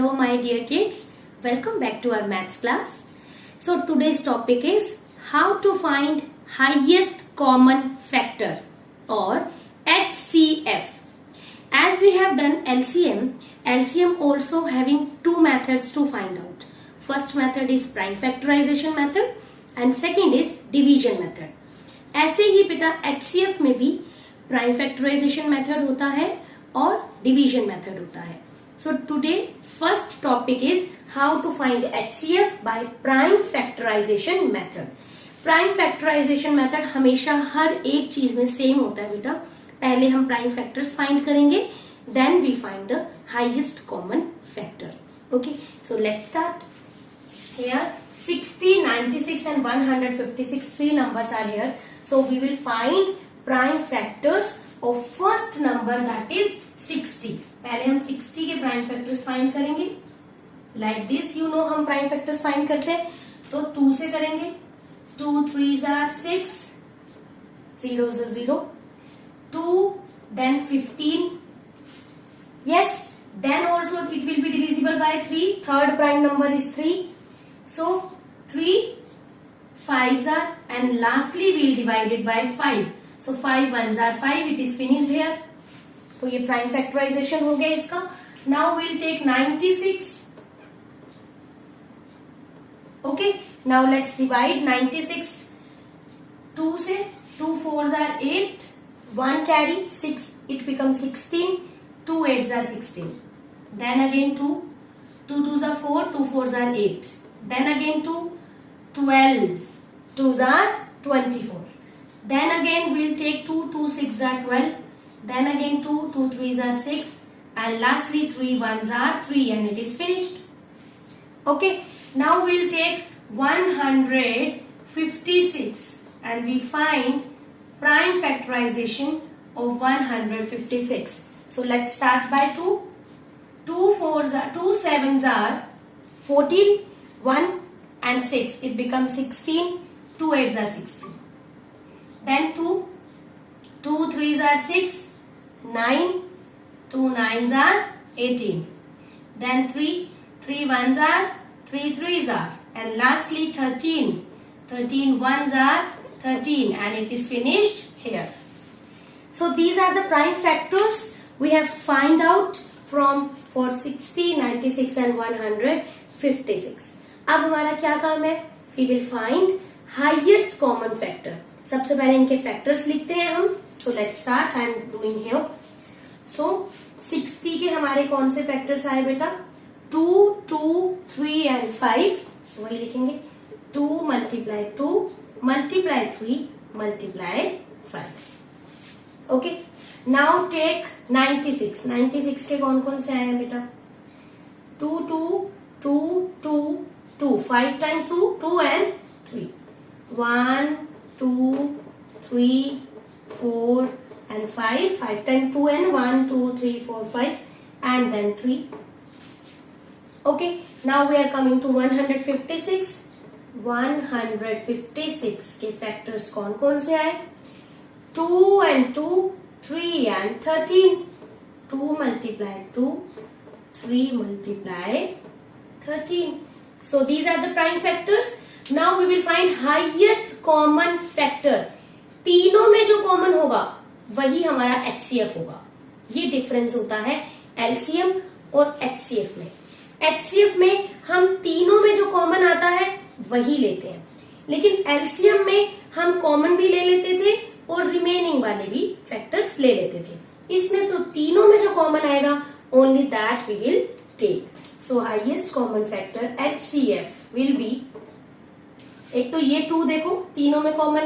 Hello my dear kids, welcome back to our maths class. So today's topic is how to find highest common factor or HCF. As we have done LCM also having two methods to find out. First method is prime factorization method and second is division method. ऐसे ही बेटा HCF में भी prime factorization method होता है और division method होता है. So today first topic is how to find HCF by prime factorization method. Prime factorization method हमेशा हर एक चीज में सेम होता है बेटा. पहले हम प्राइम फैक्टर्स फाइंड करेंगे, then we find the highest common factor. Okay, so let's start. Here 60, 96 and 156 three numbers are here. So we will find prime factors of first number that is 60. पहले हम 60 के prime factors find करेंगे. Like this you know हम prime factors find करते हैं तो 2 से करेंगे. 2 3s are 6, 0s are 0, 2 then 15. Yes, then also it will be divisible by 3. Third prime number is 3. So 3 5s are and lastly we will divide it by 5. So 5 1s are 5. It is finished here. तो ये prime factorisation हो गया इसका. Now will take 96. Okay, now let's divide 96 2 से. 2 4s are 8, 1 carry 6, it becomes 16. 2 8s are 16. Then again 2 2s are 4, 2 4s are 8. Then again 2 12, 2s are 24. Then again we'll take 2 2 6s are 12. Then again 2 2 3s are 6 and lastly 3 1s are 3 and it is finished. Okay, now we'll take 156 and we find prime factorization of 156. So let's start by 2. 2 7s are 14, 1 and 6. It becomes 16. 2 8s are 16. Then 2 3s are 6, 9, 2 9s are 18. Then 3 1s are 3 3s are and lastly 13 1s are 13 and it is finished here. So these are the prime factors we have find out from for 60, 96 and 156. अब हमारा क्या काम है? We will find highest common factor. सबसे पहले इनके factors लिखते हैं हम. So let's start. I am doing here. So 60 के हमारे कौन से फैक्टर्स आए बेटा? 2 2 3 एंड 5. सो वही लिखेंगे 2 multiply 2 multiply 3 multiply 5. Okay, now take 96. 96 के कौन कौन से आए हैं बेटा? 2 2 2 2 2 5 times 2 and 3. 1 2 3 4 and 5. 5 times 2 and 1 2 3 4 5 and then 3. Okay, now we are coming to 156. 156 के फैक्टर्स कौन कौन से आए? 2 and 2 3 and 13. 2 multiply 2 3 multiply 13. So these are the prime factors. Now we will find highest common factor. तीनों में जो common होगा वही हमारा HCF होगा. ये डिफरेंस होता है LCM और HCF में. HCF में हम तीनों में जो कॉमन आता है वही लेते हैं, लेकिन LCM में हम कॉमन भी ले लेते थे और रिमेनिंग वाले भी फैक्टर्स ले लेते थे. इसमें तो तीनों में जो कॉमन आएगा only that we will take. So highest common factor HCF will be. एक तो ये 2 देखो तीनों में कॉमन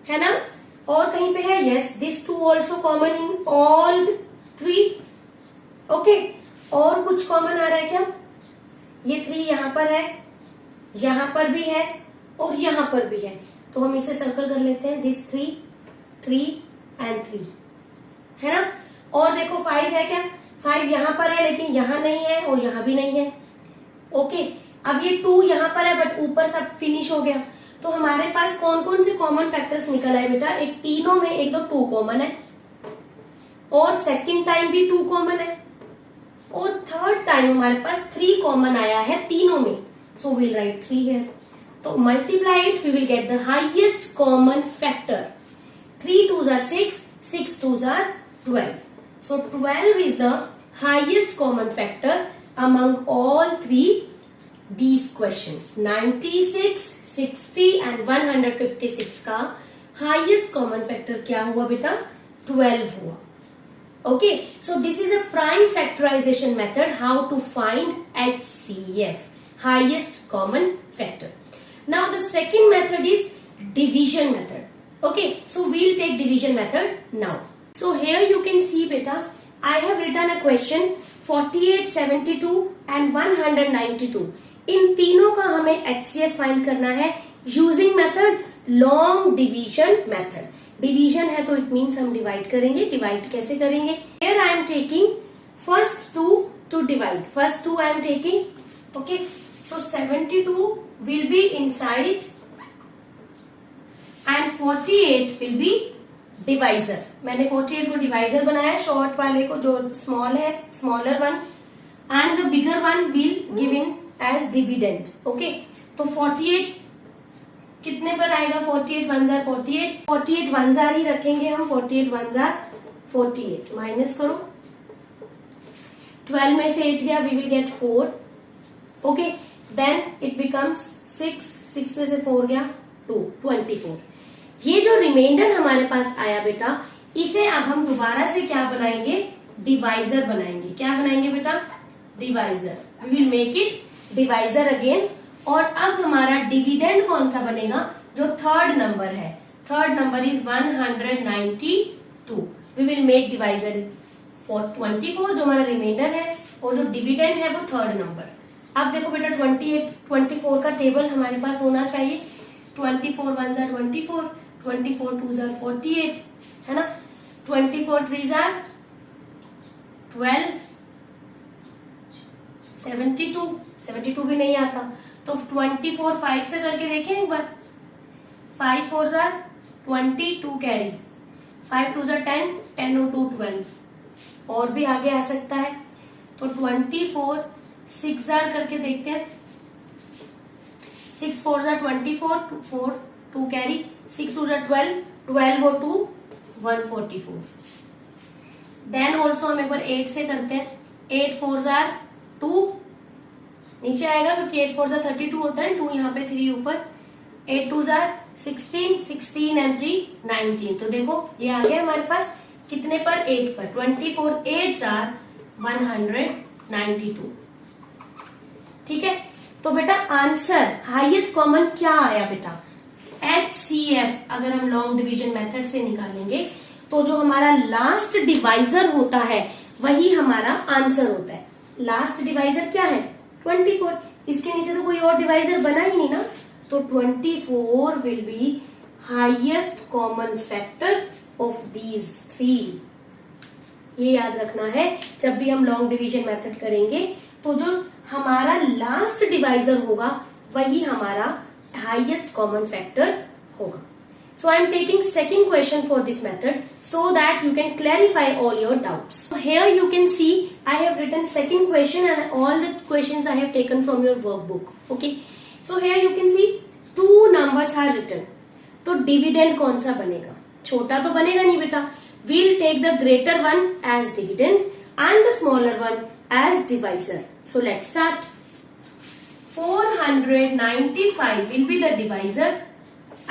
है ना? और कहीं पे है? Yes, this 2 also common in all 3. Okay, और कुछ कॉमन आ रहा है क्या? ये 3 यहाँ पर है, यहाँ पर भी है और यहाँ पर भी है. तो हम इसे सर्कल कर लेते हैं. दिस 3 एंड 3 है ना? और देखो 5 है क्या? 5 यहाँ पर है लेकिन यहाँ नहीं है और यहाँ भी नहीं है. ओके, अब ये 2 यहाँ पर है बट ऊपर सब फिनिश हो गया. तो हमारे पास कौन कौन से कॉमन फैक्टर्स निकल आए बेटा? एक तीनों में एक तो 2 कॉमन है और सेकंड टाइम भी 2 कॉमन है. और थर्ड टाइम हमारे पास 3 कॉमन आया है तीनों में, सो विल राइट 3 है। तो multiply it, we will get the highest common factor. 3 2s are 6, 6 2s are 12. So 12 is the highest common factor among all three these questions. 96, 60 and 156 का highest common factor क्या हुआ बेटा? 12 हुआ. Okay, so this is a prime factorization method how to find HCF, highest common factor. Now the second method is division method. Okay, so we'll take division method now. So here you can see beta, I have written a question 48, 72 and 192. इन तीनों का हमें HCF find करना है using method long division method. Division है तो it means हम divide करेंगे। Divide कैसे करेंगे? Here I am taking first two to divide. First two I am taking. Okay, so 72 will be inside and 48 will be divisor. मैंने 48 को divisor बनाया, short वाले को जो स्मॉल है smaller one, and the bigger one will giving as dividend. Okay, तो 48 कितने पर आएगा? 48 1 जार 48, 48 1 जार ही रखेंगे हम, 48 1 जार 48 माइनस करो, 12 में से 8 गया, we will get 4। Okay, then it becomes 6, 6 में से 4 गया 2, 24। ये जो रिमाइंडर हमारे पास आया बेटा, इसे अब हम दोबारा से क्या बनाएंगे? डिवाइजर बनाएंगे। क्या बनाएंगे बेटा? Divisor. We will make it divisor again. और अब हमारा डिविडेंड कौन सा बनेगा? जो थर्ड नंबर है, third number is 192। We will make divisor for 24 जो हमारा रिमाइंडर है, और जो डिविडेंड है वो थर्ड नंबर। अब देखो बेटा 28, 24 का टेबल हमारे पास होना चाहिए। 24 1 जार 24, 24 2 जार 48 है ना, 24 3 जार 12, 72 भी नहीं आता, तो 24 5 से करके देखें एक बार। 5 4 जार 22 कैरी, 5 2 जार 10, 10 और 2 12, और भी आगे आ सकता है। तो 24 6 जार करके देखते हैं। 6 4 जार 24, 4 2 कैरी, 6 2 जार 12, 12 और 2 144। देन ऑल्सो हम एक बार 8 से करते हैं। 8 4 जार 2 नीचे आएगा क्योंकि 8 4 जार 32 होता है, 2 यहाँ पे 3 ऊपर। 8 2 जार 16, 16 एंड 3 19। तो देखो ये आ गया हमारे पास कितने पर? 8 पर। 24 8 जार 192। ठीक है, तो बेटा आंसर हाईएस्ट कॉमन क्या आया बेटा? HCF। अगर हम लॉन्ग डिवीजन मेथड से निकालेंगे तो जो हमारा लास्ट डिवाइजर होता है वही हमारा आंसर होता है। लास्ट डिवाइजर क्या है? 24। इसके नीचे तो कोई और डिवाइजर बना ही नहीं ना, तो 24 will be highest common factor of these 3। ये याद रखना है जब भी हम लॉन्ग डिवीजन मेथड करेंगे, तो जो हमारा लास्ट डिवाइजर होगा वही हमारा हाईएस्ट कॉमन फैक्टर होगा। So I am taking second question for this method so that you can clarify all your doubts. So here you can see I have written second question and all the questions I have taken from your workbook. Okay. So here you can see 2 numbers are written. तो dividend कौन सा बनेगा? छोटा तो बनेगा नहीं बेटा। We'll take the greater one as dividend and the smaller one as divisor. So let's start. 495 will be the divisor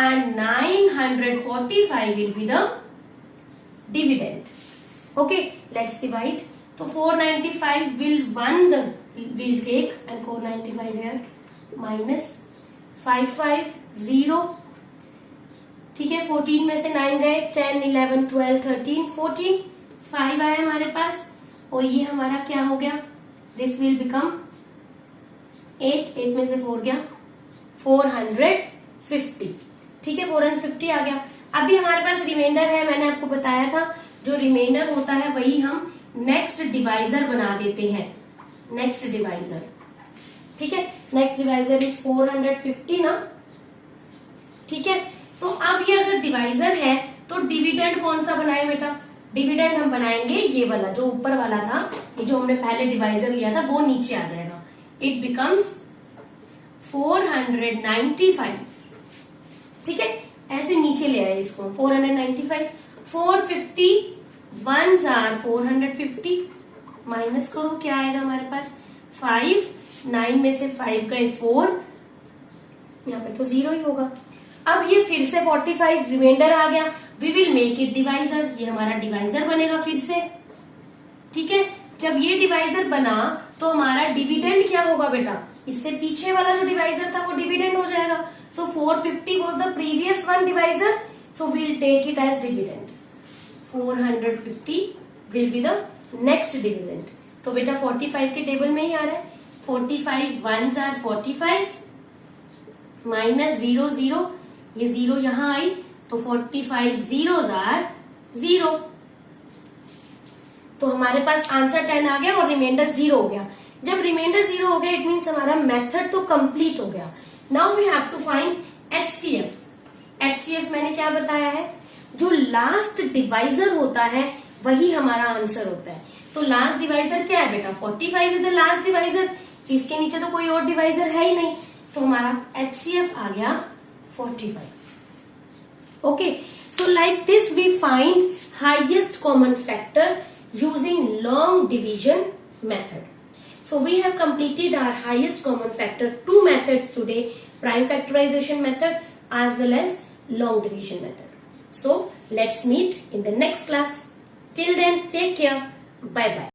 and 945 will be the dividend. Okay, let's divide. So 495 will take, and 495 here minus 550. ठीक है, 14 में से 9 गए, 10 11 12 13 14, 5 आया हमारे पास, और ये हमारा क्या हो गया? दिस विल बिकम 8, 8 में से 4 गया 450। ठीक है, 450 आ गया। अभी हमारे पास रिमाइंडर है, मैंने आपको बताया था जो रिमाइंडर होता है वही हम नेक्स्ट डिवाइजर बना देते हैं। नेक्स्ट डिवाइजर, ठीक है, नेक्स्ट डिवाइजर इज 450 ना। ठीक है, तो अब ये अगर डिवाइजर है तो डिविडेंड कौन सा बनाए बेटा? डिविडेंड हम बनाएंगे ये वाला जो ऊपर वाला था, ये जो हमने पहले डिवाइजर लिया था वो नीचे आ जाएगा. It becomes 495. ठीक है, ऐसे नीचे ले आए इसको. 495, 450 1s आर 450. माइनस करो, क्या आएगा हमारे पास 5. 9 में से 5 गए 4, यहाँ पे तो 0 ही होगा. अब ये फिर से 45 रिमाइंडर आ गया. We will make it divisor. ये हमारा डिवाइजर बनेगा फिर से. ठीक है, जब ये डिवाइजर बना तो हमारा डिविडेंड क्या होगा बेटा, इससे पीछे वाला जो डिवाइजर था वो डिविडेंड हो जाएगा. So 450 was the previous one divisor, so we'll take it as dividend. 450 will be the next dividend. तो बेटा 45 के टेबल में ही आ रहा है. 45 1s आर 45 माइनस 0 0, ये 0 यहां आई तो 45 zeros आर 0. तो हमारे पास आंसर 10 आ गया और रिमाइंडर 0 हो गया. जब रिमाइंडर 0 हो गया इट मीन्स हमारा मेथड तो कंप्लीट हो गया. Now we have to find HCF. HCF मैंने क्या बताया है, जो लास्ट डिवाइजर होता है वही हमारा आंसर होता है. तो लास्ट डिवाइजर क्या है बेटा, 45 इज द लास्ट डिवाइजर. इसके नीचे तो कोई और डिवाइजर है ही नहीं, तो हमारा HCF आ गया 45. Okay, so like this we find highest common factor using long division method. So we have completed our highest common factor 2 methods today, prime factorization method as well as long division method. So let's meet in the next class. Till then, take care. Bye bye.